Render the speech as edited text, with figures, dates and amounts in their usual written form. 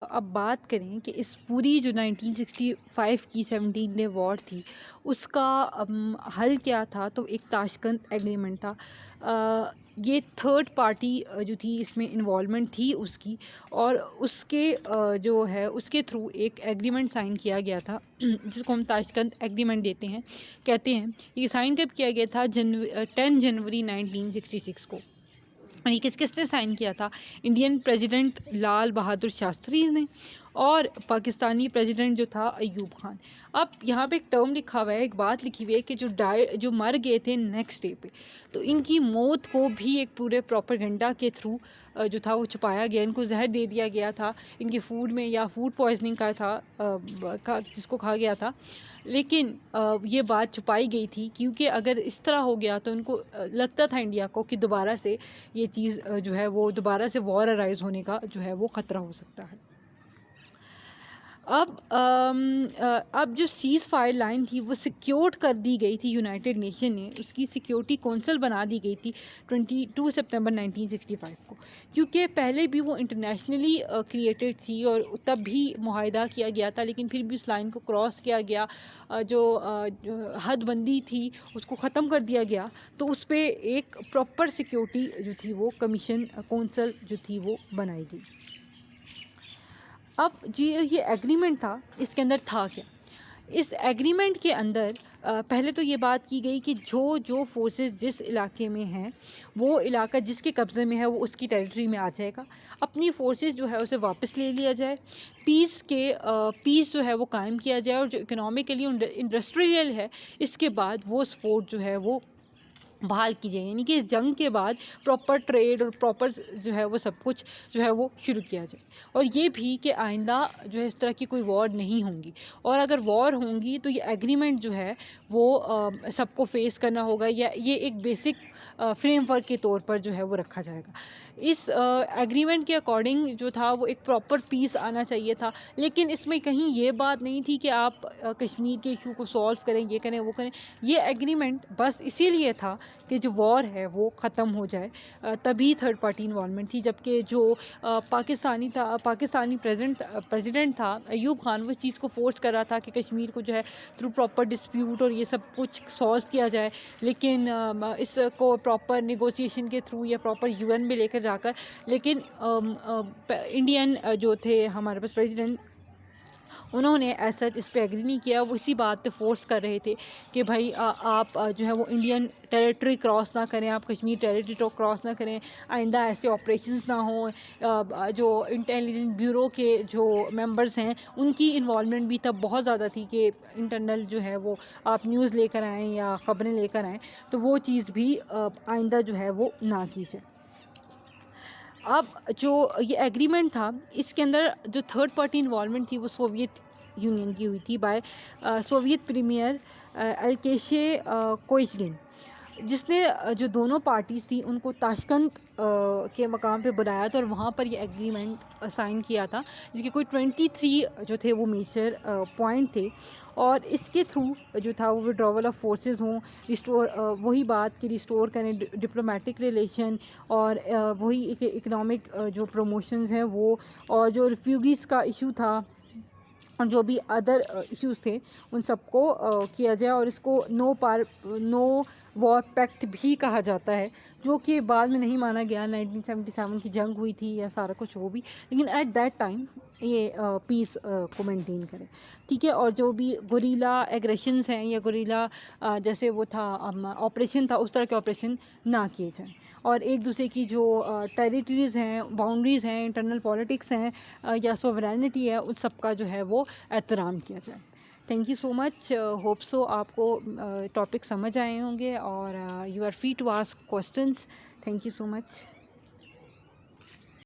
اب بات کریں کہ اس پوری جو 1965 کی 17 ڈے وار تھی اس کا حل کیا تھا، تو ایک تاشکنت ایگریمنٹ تھا۔ یہ تھرڈ پارٹی جو تھی اس میں انوالومنٹ تھی اس کی، اور اس کے جو ہے اس کے تھرو ایک ایگریمنٹ سائن کیا گیا تھا جس کو ہم تاشکنت ایگریمنٹ کہتے ہیں۔ یہ سائن کب کیا گیا تھا؟ 10 جنوری 1966 کو۔ اور یہ کس نے سائن کیا تھا؟ انڈین پریزیڈنٹ لال بہادر شاستری نے، اور پاکستانی پریزیڈنٹ جو تھا ایوب خان۔ اب یہاں پہ ایک ٹرم لکھا ہوا ہے، ایک بات لکھی ہوئی ہے کہ جو مر گئے تھے نیکسٹ ڈے پہ، تو ان کی موت کو بھی ایک پورے پروپیگنڈا کے تھرو جو تھا وہ چھپایا گیا، ان کو زہر دے دیا گیا تھا ان کے فوڈ میں، یا فوڈ پوائزننگ کا تھا جس کو کھا گیا تھا۔ لیکن یہ بات چھپائی گئی تھی، کیونکہ اگر اس طرح ہو گیا تو ان کو لگتا تھا انڈیا کو کہ دوبارہ سے یہ چیز جو ہے وہ دوبارہ سے وار ارائز ہونے کا جو ہے وہ خطرہ ہو سکتا ہے۔ اب جو سیز فائر لائن تھی وہ سیکیورڈ کر دی گئی تھی یونائٹڈ نیشن نے، اس کی سیکیورٹی کونسل بنا دی گئی تھی 22 سپتمبر 1965 کو، کیونکہ پہلے بھی وہ انٹرنیشنلی کریٹڈ تھی اور تب بھی معاہدہ کیا گیا تھا، لیکن پھر بھی اس لائن کو کراس کیا گیا، جو حد بندی تھی اس کو ختم کر دیا گیا، تو اس پہ ایک پراپر سیکیورٹی جو تھی وہ کمیشن کونسل جو تھی وہ بنائی گئی۔ اب جو یہ ایگریمنٹ تھا اس کے اندر تھا کیا؟ اس ایگریمنٹ کے اندر پہلے تو یہ بات کی گئی کہ جو فورسز جس علاقے میں ہیں، وہ علاقہ جس کے قبضے میں ہے وہ اس کی ٹیریٹری میں آ جائے گا، اپنی فورسز جو ہے اسے واپس لے لیا جائے، پیس جو ہے وہ قائم کیا جائے، اور جو اکنامکلی انڈسٹریل ہے اس کے بعد وہ سپورٹ جو ہے وہ بحال کی جائے، یعنی کہ جنگ کے بعد پراپر ٹریڈ اور پراپر جو ہے وہ سب کچھ جو ہے وہ شروع کیا جائے، اور یہ بھی کہ آئندہ جو ہے اس طرح کی کوئی وار نہیں ہوں گی، اور اگر وار ہوں گی تو یہ ایگریمنٹ جو ہے وہ سب کو فیس کرنا ہوگا، یا یہ ایک بیسک فریم ورک کے طور پر جو ہے وہ رکھا جائے گا۔ اس ایگریمنٹ کے اکارڈنگ جو تھا وہ ایک پراپر پیس آنا چاہیے تھا، لیکن اس میں کہیں یہ بات نہیں تھی کہ آپ کشمیر کے ایشو کو سولو کریں، یہ کریں وہ کریں۔ یہ ایگریمنٹ بس اسی لیے تھا کہ جو وار ہے وہ ختم ہو جائے، تبھی تھرڈ پارٹی انوالومنٹ تھی، جبکہ جو پاکستانی پریزیڈنٹ تھا ایوب خان، وہ اس چیز کو فورس کر رہا تھا کہ کشمیر کو جو ہے تھرو پراپر ڈسپیوٹ اور یہ سب کچھ سالو کیا جائے، لیکن اس کو پراپر نیگوسیشن کے تھرو یا پراپر UN میں لے کر جا کر، لیکن انڈین جو تھے ہمارے پاس پریزیڈنٹ، انہوں نے ایسا اس پہ ایگری نہیں کیا، وہ اسی بات پہ فورس کر رہے تھے کہ بھائی آپ جو ہے وہ انڈین ٹیریٹری کراس نہ کریں، آپ کشمیر ٹیریٹری کراس نہ کریں، آئندہ ایسے آپریشنز نہ ہوں۔ جو انٹیلیجنس بیورو کے جو ممبرز ہیں ان کی انوالومنٹ بھی تب بہت زیادہ تھی کہ انٹرنل جو ہے وہ آپ نیوز لے کر آئیں یا خبریں لے کر آئیں، تو وہ چیز بھی آئندہ جو ہے وہ نہ کی جائے۔ اب جو یہ ایگریمنٹ تھا اس کے اندر جو تھرڈ پارٹی انوالومنٹ تھی وہ سوویت یونین کی ہوئی تھی، بائی سوویت پریمیئر ایلکیشے کوئچگن، جس نے جو دونوں پارٹیز تھیں ان کو تاشکنت کے مقام پہ بلایا تھا، اور وہاں پر یہ ایگریمنٹ سائن کیا تھا، جس کے کوئی 23 جو تھے وہ میجر پوائنٹ تھے، اور اس کے تھرو جو تھا وہ وڈراول آف فورسز ہوں، وہی بات کہ ریسٹور کریں ڈپلومیٹک ریلیشن، اور وہی اکنامک جو پروموشنز ہیں وہ، اور جو ریفیوجیز کا ایشو تھا اور جو بھی ادر ایشوز تھے ان سب کو کیا جائے، اور اس کو نو وار پیکٹ بھی کہا جاتا ہے، جو کہ بعد میں نہیں مانا گیا، 1977 کی جنگ ہوئی تھی یا سارا کچھ وہ بھی، لیکن ایٹ دیٹ ٹائم یہ پیس کو مینٹین کرے، ٹھیک ہے۔ اور جو بھی گوریلا ایگریشنز ہیں یا گوریلا جیسے وہ تھا آپریشن تھا، اس طرح کے آپریشن نہ کیے جائیں، اور ایک دوسرے کی جو ٹیریٹریز ہیں، باؤنڈریز ہیں، انٹرنل پالیٹکس ہیں یا سوورینٹی ہے، ان سب کا جو ہے وہ احترام کیا جائے۔ Thank you so much, hope so آپ کو ٹاپک سمجھ آئے ہوں گے، اور you are free to ask questions. Thank you so much.